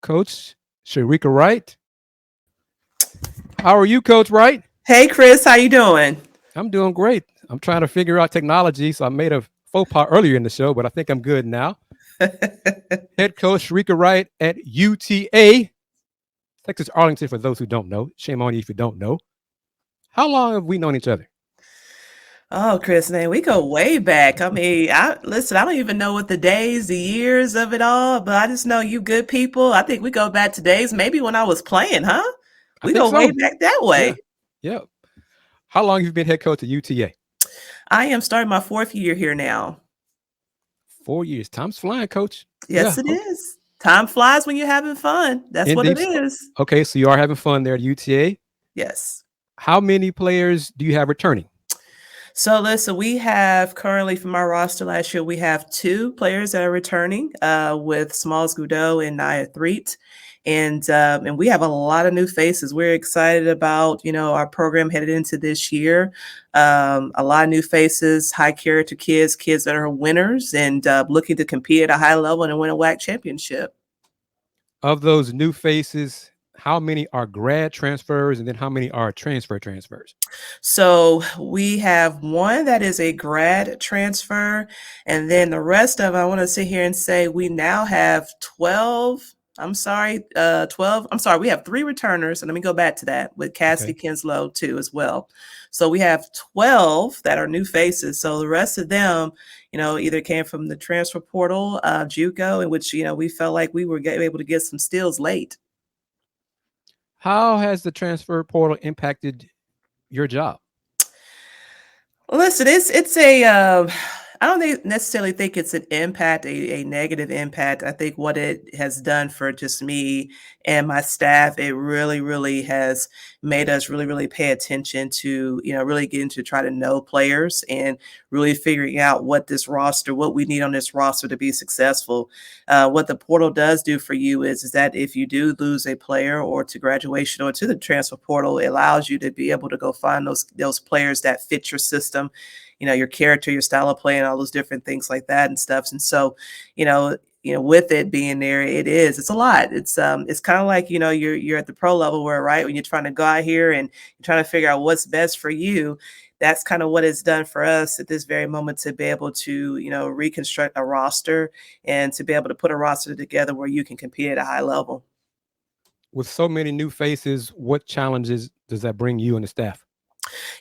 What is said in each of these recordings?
Coach Shereka Wright. How are you, Coach Wright? Hey, Chris, how you doing? I'm doing great. I'm trying to figure out technology, so I made a faux pas earlier in the show, but I think I'm good now. Head coach Shereka Wright at UTA, Texas Arlington, for those who don't know. Shame on you if you don't know. How long have we known each other? Oh, Chris, man, we go way back. I mean, listen, I don't even know what the days, the years of it all, but I just know you good people. I think we go back to days maybe when I was playing, huh? I We think go way so. back that Yeah. way. Yeah. How long have you been head coach at UTA? I am starting my fourth year here now. 4 years. Time's flying, coach. Yes, Yeah. it is. Time flies when you're having fun. That's what it Indeed. is. Okay, so you are having fun there at UTA. Yes. How many players do you have returning? So listen, we have currently from our roster last year, we have two players that are returning with Smalls Godot and Nia Threet. And we have a lot of new faces. We're excited about, our program headed into this year. A lot of new faces, high character kids that are winners and looking to compete at a high level and win a WAC championship. Of those new faces, how many are grad transfers and then how many are transfers? So we have one that is a grad transfer, and then the rest of I want to sit here and say we now have 12. I'm sorry, 12. I'm sorry, we have three returners, and let me go back to that with Cassidy Okay. Kinslow too as well. So we have 12 that are new faces. So the rest of them, either came from the transfer portal, JUCO, in which we felt like we were able to get some steals late. How has the transfer portal impacted your job? Listen, it's I don't necessarily think it's an impact, a negative impact. I think what it has done for just me and my staff, it really, really has made us really, really pay attention to, really getting to try to know players and really figuring out what we need on this roster to be successful. What the portal does do for you is that if you do lose a player or to graduation or to the transfer portal, it allows you to be able to go find those players that fit your system, your character, your style of play, and all those different things like that and stuff. And so, with it being there, it's a lot. It's kind of like, you're at the pro level where, right, when you're trying to go out here and you're trying to figure out what's best for you. That's kind of what it's done for us at this very moment to be able to, reconstruct a roster and to be able to put a roster together where you can compete at a high level. With so many new faces, what challenges does that bring you and the staff?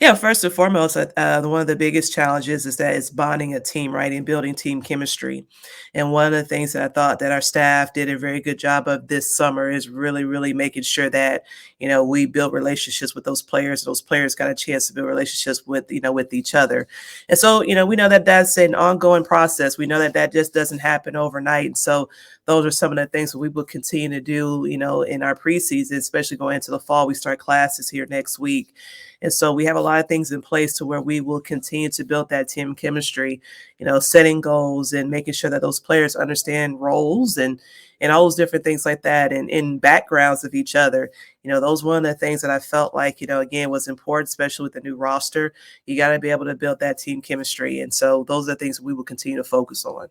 Yeah, first and foremost, one of the biggest challenges is that it's bonding a team, right, and building team chemistry. And one of the things that I thought that our staff did a very good job of this summer is really, really making sure that, we build relationships with those players. Those players got a chance to build relationships with each other. And so, we know that that's an ongoing process. We know that that just doesn't happen overnight. And so those are some of the things that we will continue to do, in our preseason, especially going into the fall. We start classes here next week. And so we have a lot of things in place to where we will continue to build that team chemistry, setting goals and making sure that those players understand roles and all those different things like that and in backgrounds of each other. Those one of the things that I felt like, again, was important, especially with the new roster. You got to be able to build that team chemistry. And so those are the things we will continue to focus on.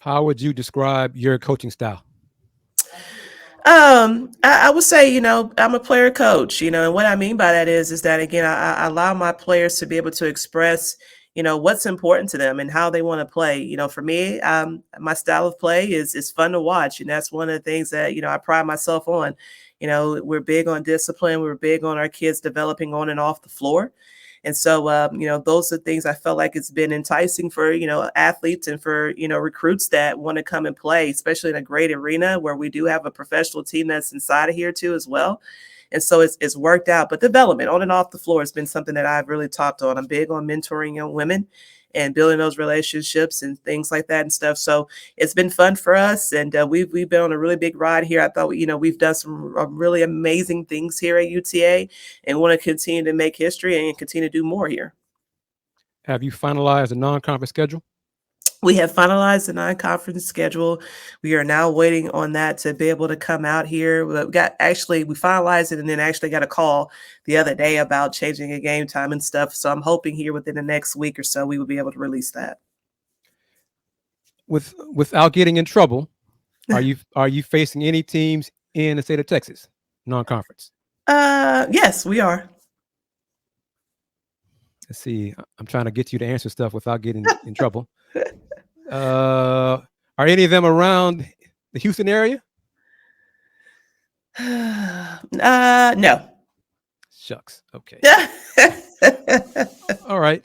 How would you describe your coaching style? I would say, I'm a player coach, and what I mean by that is that again, I allow my players to be able to express, what's important to them and how they want to play. For me, my style of play is fun to watch, and that's one of the things that I pride myself on. We're big on discipline. We're big on our kids developing on and off the floor. And so, those are things I felt like it's been enticing for, athletes and for, recruits that want to come and play, especially in a great arena where we do have a professional team that's inside of here too as well. And so it's worked out. But development on and off the floor has been something that I've really talked on. I'm big on mentoring young women and building those relationships and things like that and stuff. So it's been fun for us, and we've been on a really big ride here. I thought we've done some really amazing things here at UTA, and want to continue to make history and continue to do more here. Have you finalized a non-conference schedule? We have finalized the non-conference schedule. We are now waiting on that to be able to come out here. We finalized it and then actually got a call the other day about changing a game time and stuff. So I'm hoping here within the next week or so, we will be able to release that. Without getting in trouble, Are you facing any teams in the state of Texas, non-conference? Yes, we are. Let's see. I'm trying to get you to answer stuff without getting in trouble. Are any of them around the Houston area? No. Shucks. Okay. All right.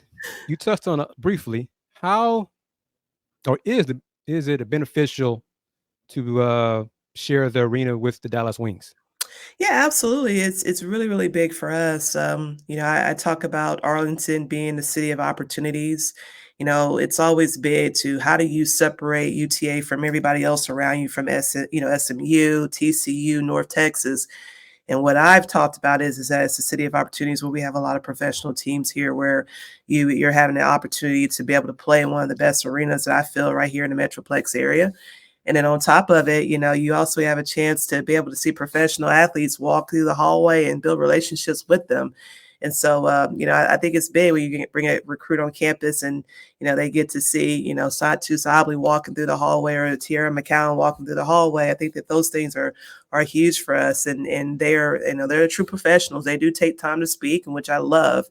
You touched on it briefly. How or is it beneficial to share the arena with the Dallas Wings? Yeah, absolutely. It's really, really big for us. I talk about Arlington being the city of opportunities. It's always big to how do you separate UTA from everybody else around you from SMU, TCU, North Texas. And what I've talked about is that it's a city of opportunities where we have a lot of professional teams here where you're having the opportunity to be able to play in one of the best arenas that I feel right here in the Metroplex area. And then on top of it, you also have a chance to be able to see professional athletes walk through the hallway and build relationships with them. And so, I think it's big when you can bring a recruit on campus and, they get to see, Satu Sabli walking through the hallway or Tierra McCown walking through the hallway. I think that those things are huge for us. And they're true professionals. They do take time to speak, and which I love.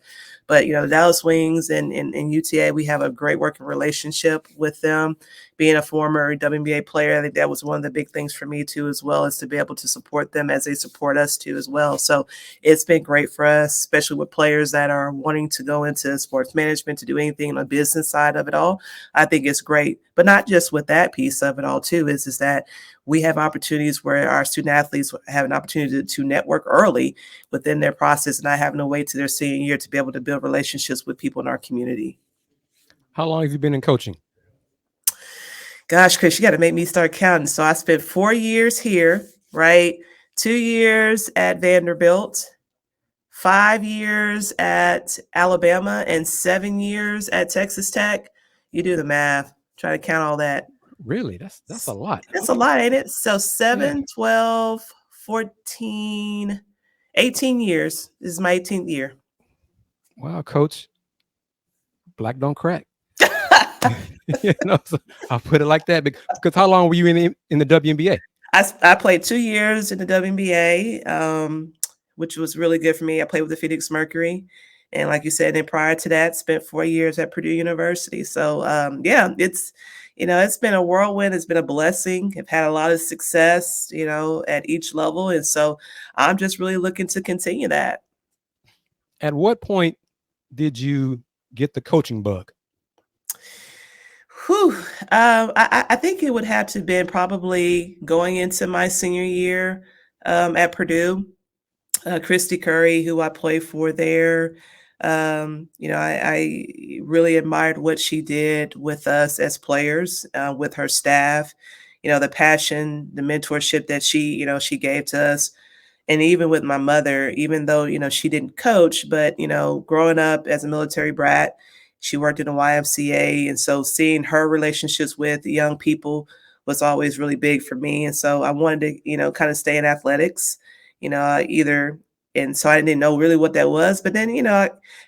But, the Dallas Wings and UTA, we have a great working relationship with them. Being a former WNBA player, I think that was one of the big things for me too, as well as to be able to support them as they support us too, as well. So it's been great for us, especially with players that are wanting to go into sports management, to do anything on the business side of it all. I think it's great, but not just with that piece of it all too, is that we have opportunities where our student athletes have an opportunity to network early within their process and not having to wait to their senior year to be able to build relationships with people in our community. How long have you been in coaching? Gosh, Chris, you got to make me start counting. So I spent 4 years here, right? 2 years at Vanderbilt, 5 years at Alabama, and 7 years at Texas Tech. You do the math. Try to count all that. Really? That's a lot. That's a lot, ain't it? So 7, Yeah. 12, 14, 18 years. This is my 18th year. Wow, coach. Black don't crack. So I'll put it like that because how long were you in the WNBA? I played 2 years in the WNBA, which was really good for me. I played with the Phoenix Mercury. And like you said, then prior to that, spent 4 years at Purdue University. So it's been a whirlwind. It's been a blessing. I've had a lot of success, at each level. And so I'm just really looking to continue that. At what point did you get the coaching bug? Whew. I think it would have to have been probably going into my senior year at Purdue. Christy Curry, who I play for there, I really admired what she did with us as players, with her staff, the passion, the mentorship that she gave to us. And even with my mother, even though, she didn't coach, but, growing up as a military brat, she worked in the YMCA. And so seeing her relationships with the young people was always really big for me. And so I wanted to, kind of stay in athletics, either. And so I didn't know really what that was. But then,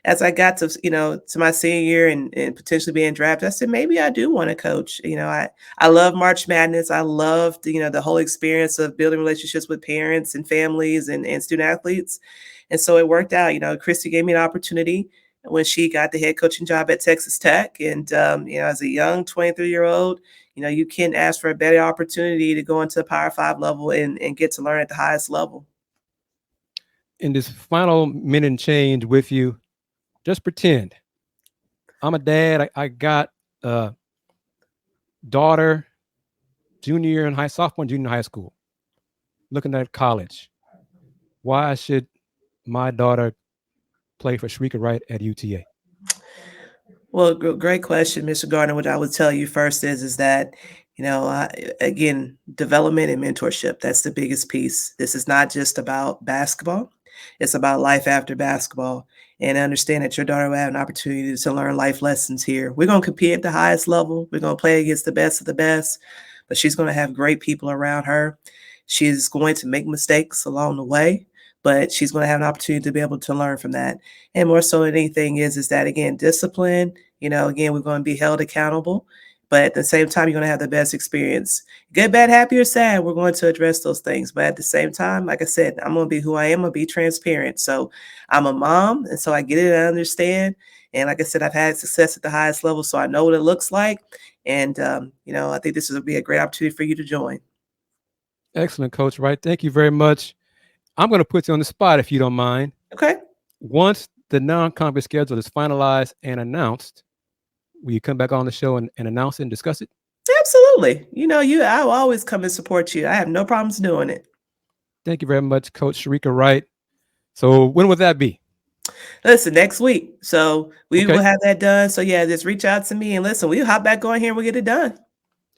as I got to my senior year and potentially being drafted, I said, maybe I do want to coach. I love March Madness. I loved, the whole experience of building relationships with parents and families and student athletes. And so it worked out. Christy gave me an opportunity when she got the head coaching job at Texas Tech. And, as a young 23-year-old, you can't ask for a better opportunity to go into a Power 5 level and get to learn at the highest level. In this final minute and change with you, just pretend I'm a dad. I got a daughter, sophomore, junior in high school, looking at college. Why should my daughter play for Shereka Wright at UTA? Well, great question, Mr. Gardner. What I would tell you first is that, again, development and mentorship, that's the biggest piece. This is not just about basketball. It's about life after basketball, and understand that your daughter will have an opportunity to learn life lessons here. We're going to compete at the highest level. We're going to play against the best of the best, but she's going to have great people around her. She's going to make mistakes along the way, but she's going to have an opportunity to be able to learn from that. And more so than anything is that, again, discipline, again, we're going to be held accountable, but at the same time, you're going to have the best experience. Good, bad, happy, or sad, we're going to address those things. But at the same time, like I said, I'm going to be who I am. I'm going to be transparent. So I'm a mom, and so I get it, I understand. And like I said, I've had success at the highest level, so I know what it looks like. And, I think this will be a great opportunity for you to join. Excellent, Coach Wright. Thank you very much. I'm going to put you on the spot if you don't mind. Okay. Once the non-conference schedule is finalized and announced, will you come back on the show and announce it and discuss it? Absolutely. I will always come and support you. I have no problems doing it. Thank you very much, Coach Shereka Wright. So when would that be? Listen, next week. So we Okay. will have that done. So yeah, just reach out to me and listen, we'll hop back on here and we'll get it done.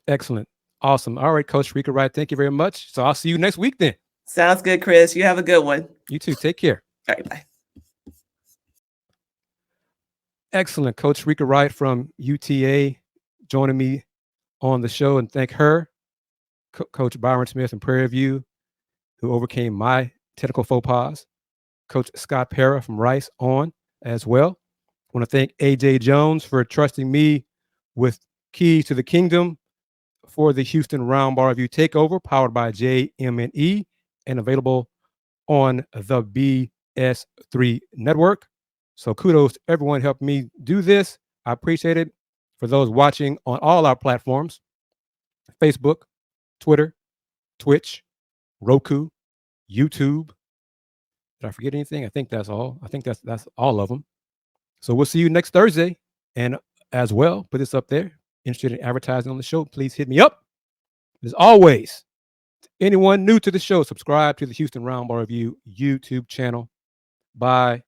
Excellent. Awesome. All right, Coach Shereka Wright. Thank you very much. So I'll see you next week then. Sounds good, Chris. You have a good one. You too. Take care. All right, bye. Excellent. Coach Shereka Wright from UTA joining me on the show, and thank her, Coach Byron Smith from Prairie View, who overcame my technical faux pas, Coach Scott Parra from Rice on as well. I want to thank AJ Jones for trusting me with keys to the kingdom for the Houston Roundball Review Takeover, powered by JMNE and available on the Bs3 Network. So kudos to everyone helping me do this. I appreciate it. For those watching on all our platforms, Facebook, Twitter, Twitch, Roku, YouTube. Did I forget anything? I think that's all. I think that's all of them. So we'll see you next Thursday. And as well, put this up there. Interested in advertising on the show, please hit me up. As always, anyone new to the show, subscribe to the Houston Roundball Review YouTube channel. Buy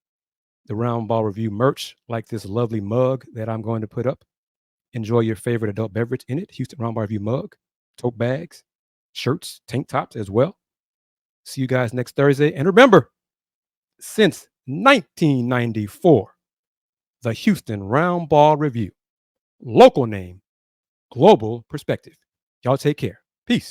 the Roundball Review merch, like this lovely mug that I'm going to put up. Enjoy your favorite adult beverage in it. Houston Roundball Review mug, tote bags, shirts, tank tops as well. See you guys next Thursday. And remember, since 1994, the Houston Roundball Review. Local name, global perspective. Y'all take care. Peace.